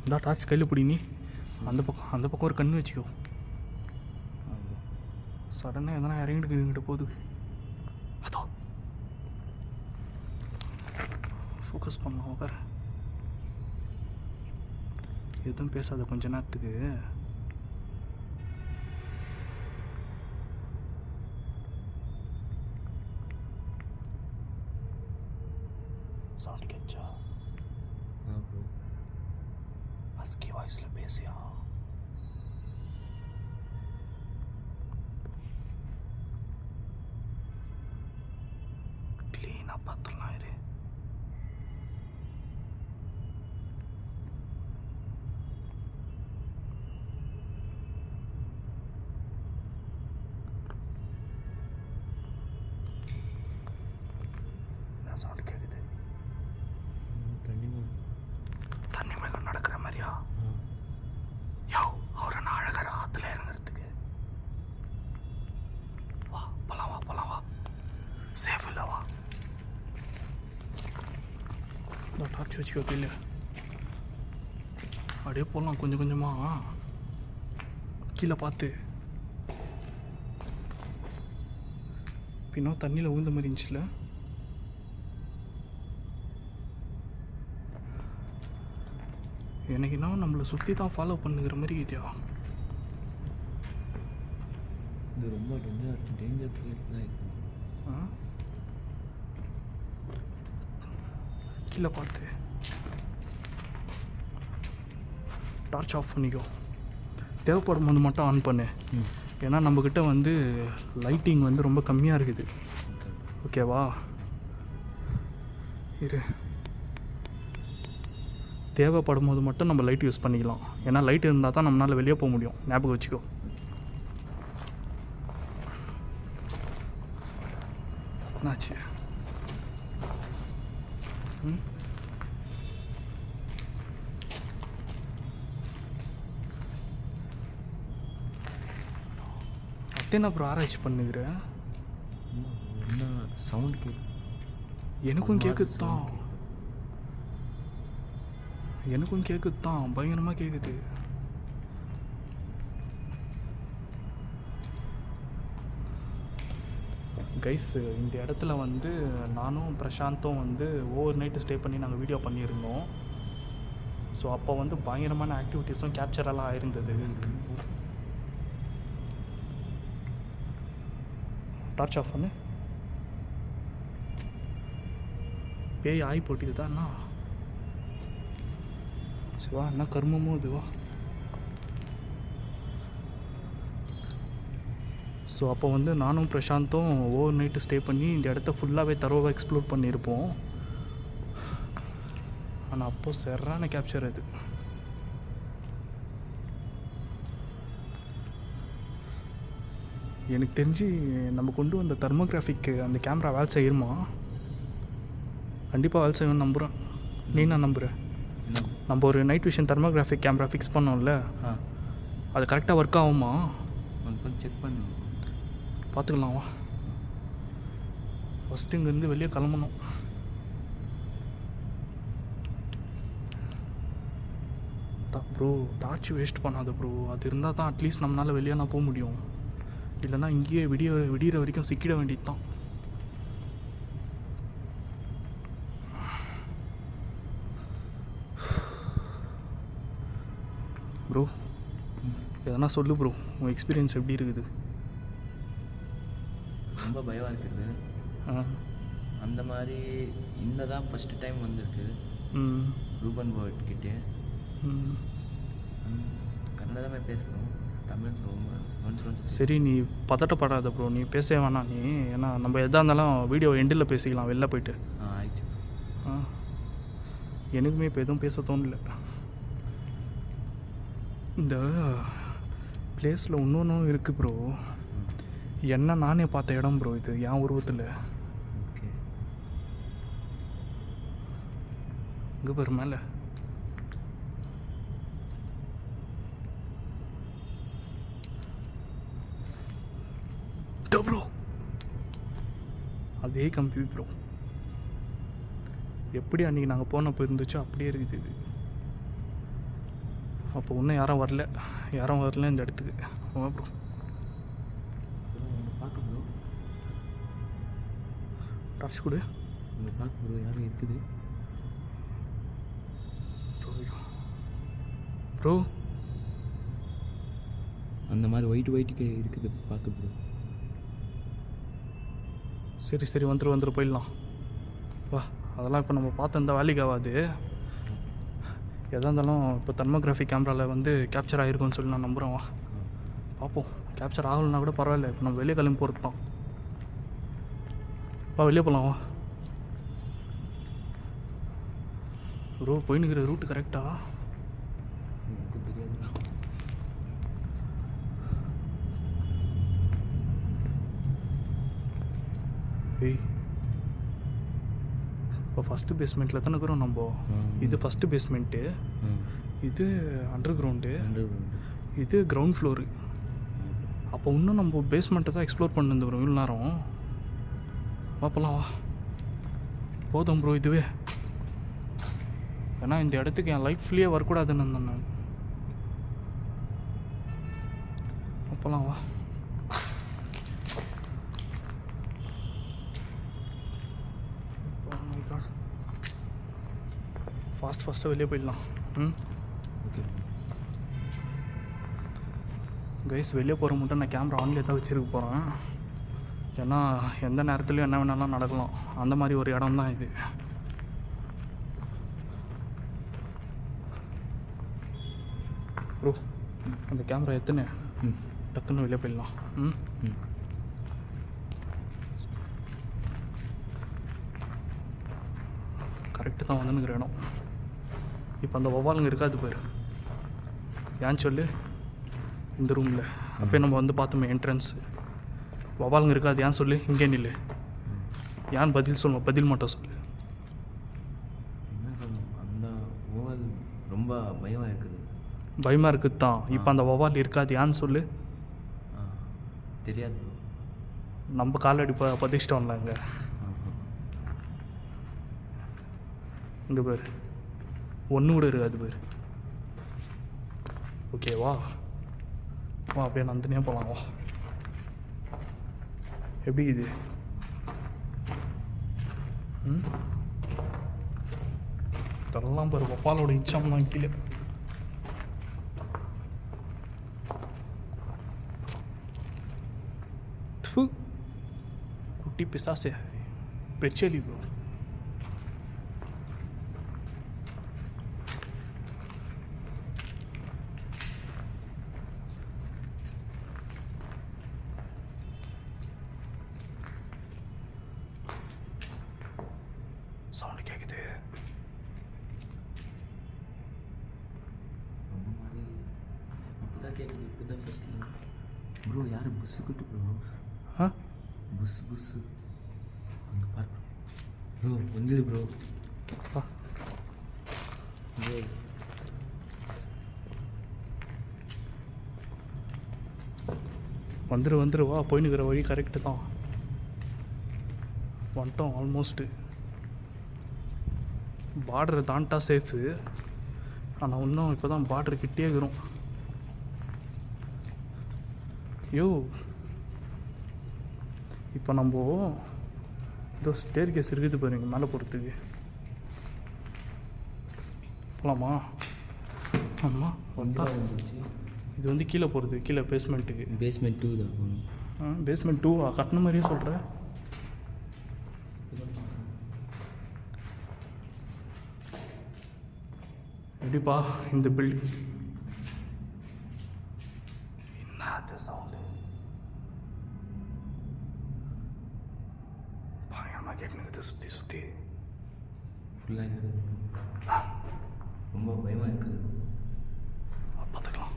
இந்த டார்ச் கையில் பிடி. நீ அந்த பக்கம் ஒரு கண்ணு வச்சுக்கோ. சடனாக எதனா இறங்கிட்டு போகுது. அதோ ஃபோக்கஸ் பண்ணலாம். உட்கார, எதுவும் பேசாத கொஞ்ச நேரத்துக்கு. சவுண்ட் கேட்சா? ஹஸ்கி வாய்ஸில் பேசியா? க்ளீனாக பார்த்துடலாம். இரு, என்ன சவுண்ட் கேட்குது? தண்ணி மேலே நடக்கிற மாதிரியா? யோ அவரை நான் அழகிற ஆற்றுல இறங்குறதுக்கு. வா போலாம் வா. சேஃப் இல்லை, வா. டார்ச் வச்சுக்கோ கையில். அப்படியே போகலாம் கொஞ்சம் கொஞ்சமாக. கீழே பார்த்து. பின்னும் தண்ணியில் ஊழ்ந்த மாதிரி இருந்துச்சுல. எனக்கு என்ன நம்மளை சுற்றி தான் ஃபாலோ பண்ணுங்கிற மாதிரி இதுயா. இது ரொம்ப டேஞ்சர் பிளேஸ் தான் இது. கீழே பார்த்து டார்ச் ஆஃப் பண்ணிக்கோ. தேவைப்படும் போது மட்டும் ஆன் பண்ணு. ஏன்னா நம்மக்கிட்ட வந்து லைட்டிங் வந்து ரொம்ப கம்மியாக இருக்குது. ஓகேவா? இரு, தேவைப்படும் போது மட்டும் நம்ம லைட் யூஸ் பண்ணிக்கலாம். ஏன்னா லைட் இருந்தால் தான் நம்மளால் வெளியே போக முடியும். ஞாபகம் வச்சுக்கோ. என்னாச்சு? அத்தனை அப்புறம் ஆராய்ச்சி பண்ணுகிற. என்ன சவுண்ட் கேட்கு? எனக்கும் கேட்குது தான். பயங்கரமாக கேட்குது. கைஸ் இந்த இடத்துல வந்து நானும் பிரசாந்தும் வந்து ஓவர் நைட்டு ஸ்டே பண்ணி நாங்கள் வீடியோ பண்ணியிருந்தோம். ஸோ அப்போ வந்து பயங்கரமான ஆக்டிவிட்டீஸும் கேப்சரெல்லாம் ஆயிருந்தது. டார்ச் ஆஃப் பண்ணு. பேய் ஆகி போட்டிக்குதாண்ணா. சிவா என்ன கர்மமோ இதுவா. ஸோ அப்போ வந்து நானும் பிரசாந்தும் ஓவர் நைட்டு ஸ்டே பண்ணி இந்த இடத்த ஃபுல்லாகவே தரோவாக எக்ஸ்ப்ளோர் பண்ணியிருப்போம். ஆனால் அப்போது சரியான கேப்சர் அது. எனக்கு தெரிஞ்சு நம்ம கொண்டு வந்த தெர்மோகிராஃபிக்கு அந்த கேமரா வேலை செய்யுமா? கண்டிப்பாக வேலை செய்யணும்னு நம்புகிறேன். நீ நான் நம்புகிறேன். நம்ம ஒரு நைட் விஷன் தெர்மோகிராஃபிக் கேமரா ஃபிக்ஸ் பண்ணோம்ல, அது கரெக்டாக ஒர்க் ஆகுமா? செக் பண்ணு, பார்த்துக்கலாம். வா, ஃபஸ்ட்டு இங்கேருந்து வெளியே கிளம்பணும். ப்ரோ டார்ச் வேஸ்ட் பண்ணாத ப்ரோ. அது இருந்தால் தான் அட்லீஸ்ட் நம்மளால் வெளியேனா போக முடியும். இல்லைன்னா இங்கேயே விடிகிற வரைக்கும் சிக்கிட வேண்டியது தான். ப்ரோ எதனா சொல்லு ப்ரோ, உன் எக்ஸ்பீரியன்ஸ் எப்படி இருக்குது? ரொம்ப பயமாக இருக்குது. அந்த மாதிரி இந்த தான் ஃபஸ்ட்டு டைம் வந்திருக்கு ரூபன் வேர்ட் கிட்டே. கன்னடமே பேசணும், தமிழ் ரொம்ப கொஞ்சம். சரி நீ பதட்டப்படாத ப்ரோ, நீ பேசவே வேணாம் நீ. ஏன்னா நம்ம எதாக இருந்தாலும் வீடியோ எண்டில் பேசிக்கலாம் வெளில போயிட்டு. ஆயிடுச்சு. எனக்குமே இப்போ எதுவும் பேச தோணல. இந்த பிளேஸில் இன்னொன்றும் இருக்குது ப்ரோ. என்ன நானே பார்த்த இடம் ப்ரோ இது, என் உருவத்தில். ஓகே, இங்கே பாரு மேலே. ப்ரோ அதே கம்பி ப்ரோ, எப்படி அன்றைக்கி நாங்கள் போனப்போ இருந்துச்சோ அப்படியே இருக்குது இது. அப்போ இன்னும் யாரும் வரல இந்த இடத்துக்கு. ஆமாம் ப்ரோ. பார்க்க ப்ரோ, டார்ச் கொடு. இங்கே பார்க்க ப்ரோ, யாரும் இருக்குது ப்ரோ. அந்த மாதிரி ஒயிட்டுக்கு இருக்குது பார்க்க ப்ரோ. சரி வந்துரு போயிடலாம் வா. அதெல்லாம் இப்போ நம்ம பார்த்து இந்த வேலைக்கு ஆகாது. எதாக இருந்தாலும் இப்போ தெர்மோகிராஃபி கேமராவில் வந்து கேப்சர் ஆகிருக்குன்னு சொல்லி நான் நம்புகிறேன். வா பார்ப்போம். கேப்சர் ஆகலைன்னா கூட பரவாயில்ல, இப்போ நம்ம வெளியே கிளம்பி போகிறது தான். வா வெளியே போகலாம் வா. ப்ரோ போயின்னுக்கிற ரூட்டு கரெக்டா? எனக்கு தெரியாது. ஏய் இப்போ ஃபஸ்ட்டு பேஸ்மெண்ட்டில் தானே இருக்கிறோம் நம்ம. இது ஃபஸ்ட்டு பேஸ்மெண்ட்டு, இது அண்டர் கிரவுண்டு, இது கிரவுண்ட் ஃப்ளோரு. அப்போ இன்னும் நம்ம பேஸ்மெண்ட்டை தான் எக்ஸ்ப்ளோர் பண்ணிருந்துக்கிறோம் இவ்வளோ நேரம். பார்ப்பலாம் வா. போதும் ப்ரோ இதுவே. ஏன்னா இந்த இடத்துக்கு என் லைஃப்லேயே வரக்கூடாதுன்னு இருந்தேன் நான். பார்ப்பலாம் வா. ஃபாஸ்ட்டாக வெளியே போயிடலாம். ஓகே கைஸ், வெளியே போகிற மட்டும் நான் கேமரா ஆன்லேயே தான் வச்சுருக்க போகிறேன். ஏன்னா எந்த நேரத்துலையும் என்ன வேணாலும் நடக்கலாம், அந்த மாதிரி ஒரு இடம் தான் இது. ப்ரோ அந்த கேமரா எத்தனை டக்குன்னு வெளியே போயிடலாம். கரெக்டு தான் வந்துனுங்கிற இடம். இப்போ அந்த வவ்வாலுங்க இருக்காது பேர் ஏன்னு சொல்லு. இந்த ரூமில் அப்போ நம்ம வந்து பார்த்தோமே என்ட்ரன்ஸ், வவ்வாலுங்க இருக்காது ஏன் சொல்லு. இங்கே நில்லு. ஏன் பதில் சொல்லுவோம், பதில் மட்டும் சொல்லு. என்ன சொல்லணும், அந்த ஓவல் ரொம்ப பயமாக இருக்குது. பயமாக இருக்குது தான். இப்போ அந்த வவ்வால் இருக்காது ஏன்னு சொல்லு. தெரியாது. நம்ம காலடி பதிச்சிட்டோம்ல இங்கே. இங்கே பேர் ஒன்று கூட இருக்காது பேர். ஓகேவா வா, அப்படியே நந்தினியாக போகலாம் வா. எப்படி இது? இதெல்லாம் பாரு வப்பாலோட இச்சம் தான் கீழே. குட்டி பிசாசே பெச்சலி ப்ரோ. சவுண்டு கேட்குது. ரொம்ப மாதிரி அப்போதான் கேட்குது. இப்போ தான் ஃபஸ்ட்டு ப்ரோ யார் புஸ்ஸு கிட்ட ப்ரோ? புஸ்ஸு அங்கே பாரு ப்ரோ. வந்துடு ப்ரோ. ப்ரோ வந்துரு வா. போயின்னுக்கிற வழி கரெக்டு தான். வந்துட்டோம் ஆல்மோஸ்ட்டு. பார்டரை தாண்டா சேஃபு, ஆனால் இன்னும் இப்போ தான் பார்டர் கிட்டே இருக்கிறோம். யோ இப்போ நம்ம இதோ ஸ்டேர் கேஸ் இருக்குது பாருங்க மேலே போகிறதுக்கு. போகலாமா? ஆமாம் வந்தா இது வந்து கீழே போகிறது, கீழே பேஸ்மெண்ட்டுக்கு. பேஸ்மெண்ட் 2 தான் போகணும். பேஸ்மெண்ட் 2 கட்டின மாதிரியே சொல்கிறேன். எப்படிப்பா இந்த பில்டிங் என்ன சவுண்டு பயங்கரமாக கேட்டுனுக்குது சுற்றி சுற்றி. ஃபுல்லாக இருக்குது, ரொம்ப பயமாக இருக்குது. பார்த்துக்கலாம்.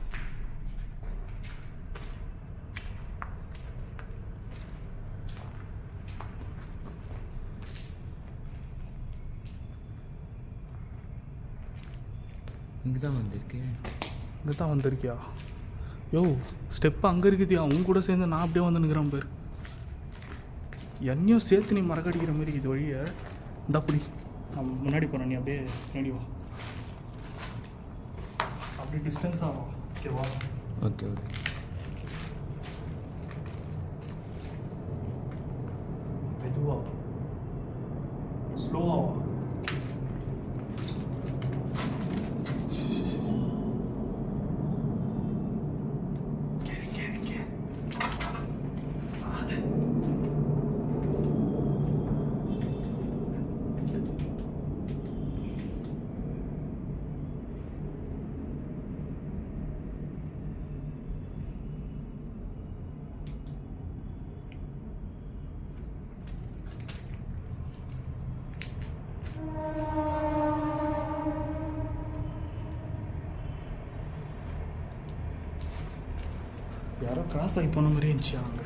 இங்கே தான் வந்திருக்கேன். இங்கே தான் வந்திருக்கியா? யோ ஸ்டெப்பு அங்கே இருக்குதியா, அவங்க கூட சேர்ந்து நான் அப்படியே வந்து நிற்கிறேன் பேர். என்னையும் சேர்த்து நீ மறக்கடிக்கிற மாதிரி இது வழியை இந்த அப்படி நான் முன்னாடி போகிறேன், நீ அப்படியே முன்னாடி வா. அப்படி டிஸ்டன்ஸ் ஆகும். ஓகேவா? Okay okay. மெதுவா ஸ்லோவா யாரோ கிராஸ் ஆகி போன மாதிரி இருந்துச்சு அங்கே.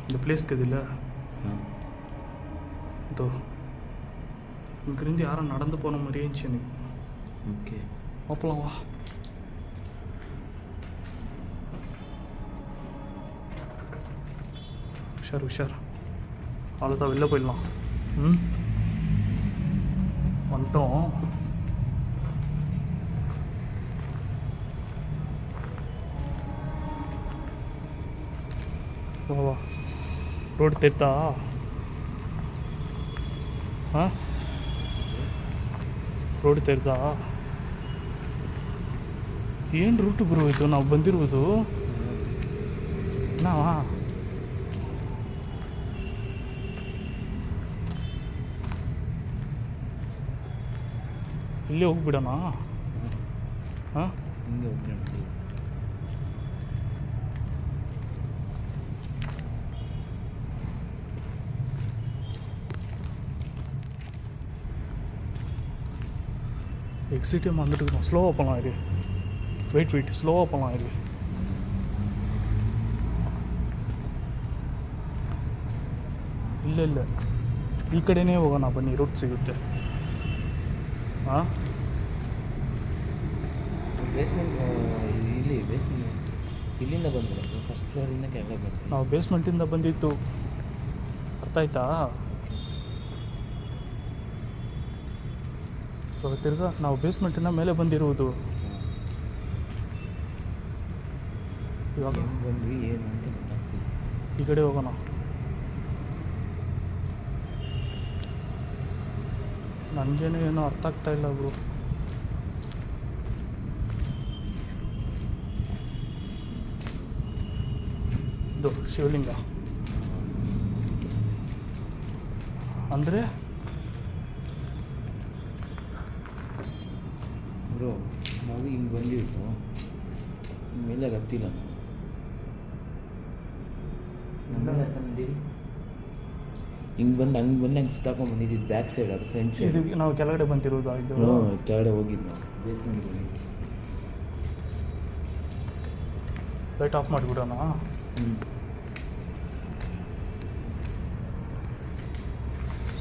இந்த பிளேஸ்க்கு இது இல்லை, இதோ இங்கேருந்து யாரும் நடந்து போன மாதிரியே இருந்துச்சு எனக்கு. ஓகே பார்க்கலாம் வா. உஷார் உஷார், அவ்வளோதான் வெளில போயிடலாம். வந்துட்டோம். வா ரோடு தெத்தா? ರೋಡ್ ತೆರೆದ ಏನು ರೂಟ್ ಬ್ರೋ ಇದು ನಾವು ಬಂದಿರುವುದು? ನಾವಾ ಇಲ್ಲೇ ಹೋಗ್ಬಿಡೋಣ? ಹಾಂ ಹಿಂಗೆ ಹೋಗ್ಬಿಡೋಣ. எக்ஸிட்டே வந்துட்டு இருக்கோம். ஸ்லோவாக போகலாம் இது. வெயிட் ஸ்லோவாக போகலாம் இது. ಇಲ್ಲ ಈ ಕಡೆನೇ ಹೋಗೋಣ ಬನ್ನಿ, ರೂಟ್ ಸಿಗುತ್ತೆ. ಹಾಂ ಬೇಸ್ಮೆಂಟ್ ಇಲ್ಲಿ ಬೇಸ್ಮೆಂಟ್ ಇಲ್ಲಿಂದ ಬಂದಿರೋದು, ಫಸ್ಟ್ ಫ್ಲೋರಿಂದ ಕೆಳಗೆ ಬಂದು ನಾವು ಬೇಸ್ಮೆಂಟಿಂದ ಬಂದಿತ್ತು, ಅರ್ಥ ಆಯ್ತಾ? ತಿರ್ಗಾ ನಾವು ಬೇಸ್ಮೆಂಟಿನ ಮೇಲೆ ಬಂದಿರುವುದು. ಇವಾಗ ಬಂದ್ವಿ ಏನು ಅಂತ ಗೊತ್ತಾಗ್ತಿಲ್ಲ. ಈ ಕಡೆ ಹೋಗೋಣ. ನನಗೇನು ಏನೋ ಅರ್ಥ ಆಗ್ತಾ ಇಲ್ಲ ಬ್ರೋ. ಇದು ಶಿವಲಿಂಗ ಅಂದರೆ ಬ್ರೋ ನಾವು ಹಿಂಗೆ ಬಂದಿತ್ತು, ಮೇಲೆ ಗೊತ್ತಿಲ್ಲ ನಾವು ಹಿಂಗೆ ಬಂದು ಹಂಗೆ ಸುತ್ತಾಕೊಂಡು ಬಂದಿದ್ದು. ಬ್ಯಾಕ್ ಸೈಡ್ ಅದು ಫ್ರಂಟ್ ಸೈಡ್. ಇದು ನಾವು ಕೆಳಗಡೆ ಬಂದಿರೋದು. ಇದು ಕೆಳಗಡೆ ಹೋಗಿದ್ದು ನಾವು ಬೇಸ್ಮೆಂಟ್ಗೆ ಹೋಗಿದ್ದು. ಲೈಟ್ ಆಫ್ ಮಾಡಿಬಿಡೋಣ.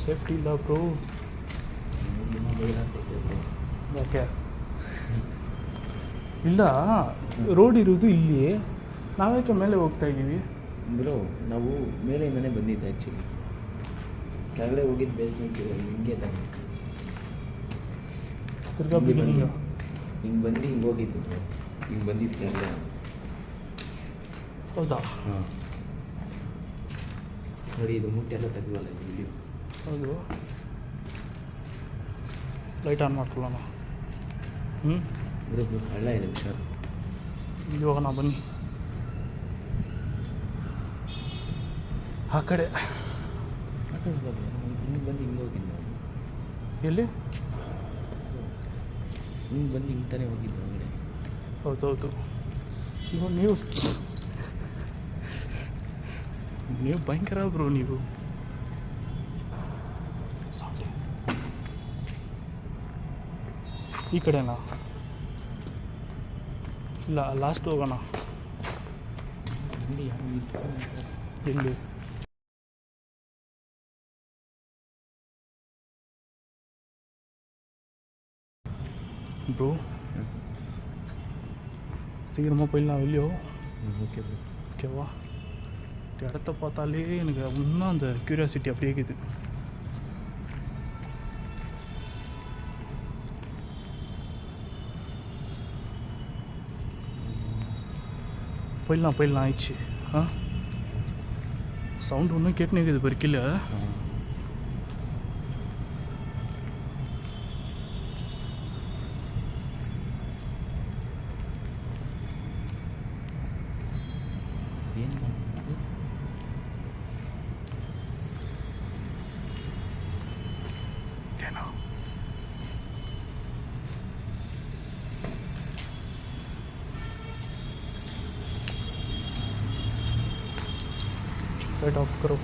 ಸೇಫ್ಟಿ ಇಲ್ಲ ಬ್ರೋ. ಯಾಕೆ ಇಲ್ಲ, ರೋಡ್ ಇರೋದು ಇಲ್ಲಿ, ನಾವೇಕೆ ಮೇಲೆ ಹೋಗ್ತಾ ಇದ್ದೀವಿ ಬ್ರೋ? ನಾವು ಮೇಲೆಯಿಂದನೇ ಬಂದಿದ್ದು ಆ್ಯಕ್ಚುಲಿ, ಕೆಳಗಡೆ ಹೋಗಿದ್ದು ಬೇಸ್ಮೆಂಟ್ ಹಿಂಗೆ ತಾನೆ. ತಿರ್ಗಾ ಬಿಗಿನಿಂಗ ಹಿಂಗೆ ಬಂದು ಹಿಂಗೆ ಹೋಗಿದ್ದು ಬ್ರೋ, ಹಿಂಗೆ ಬಂದಿತ್ತು ಎಲ್ಲ. ಹೌದಾ? ಹಾಂ ನೋಡಿ, ಇದು ಮುಟ್ಟೆ ಎಲ್ಲ ತೆಗೆದುವಲ್ಲ ಇಲ್ಲಿ. ಹೌದು. ಲೈಟ್ ಆನ್ ಮಾಡ್ಕೊಳ್ಳೋಣ. ಬ್ರೋ ಹಳ್ಳ ಇದೆ ಹುಷಾರು. ಇವಾಗ ನಾ ಬನ್ನಿ ಆ ಕಡೆ. ಹಿಂಗೆ ಬಂದು ಹಿಂಗೆ ಹೋಗಿದ್ದು ನಾವು. ಎಲ್ಲಿ? ಹಿಂಗೆ ಬಂದು ಹಿಂಗೆ ತಾನೇ ಹೋಗಿದ್ದು ಹೊರಗಡೆ. ಹೌದೌದು. ಇವಾಗ ನೀವು ಭಯಂಕರ ಬ್ರೋ ನೀವು. ಈ ಕಡೆನಾ? ಇಲ್ಲ, ಲಾಸ್ಟ್ ಹೋಗೋಣ. ಇಲ್ಲಿ ಯಾರು ನಿಂತ್ಕೊಂಡಿದ್ದಾರೆ? ಎಲ್ಲಿ? ப்ரோ சீக்கிரமாக போயிடலாம் வெளியோ. Okay bro. ஓகேவா? இடத்த பார்த்தாலே எனக்கு இன்னும் அந்த க்யூரியாசிட்டி அப்படியே இருக்குது. போயிடலாம் ஆயிடுச்சு. சவுண்டு ஒன்றும் கேட்டுன்னு இருக்குது பறிக்கல. ಏನು ಮಾಡೋದು? ಏನೋ लाइट ऑफ करो.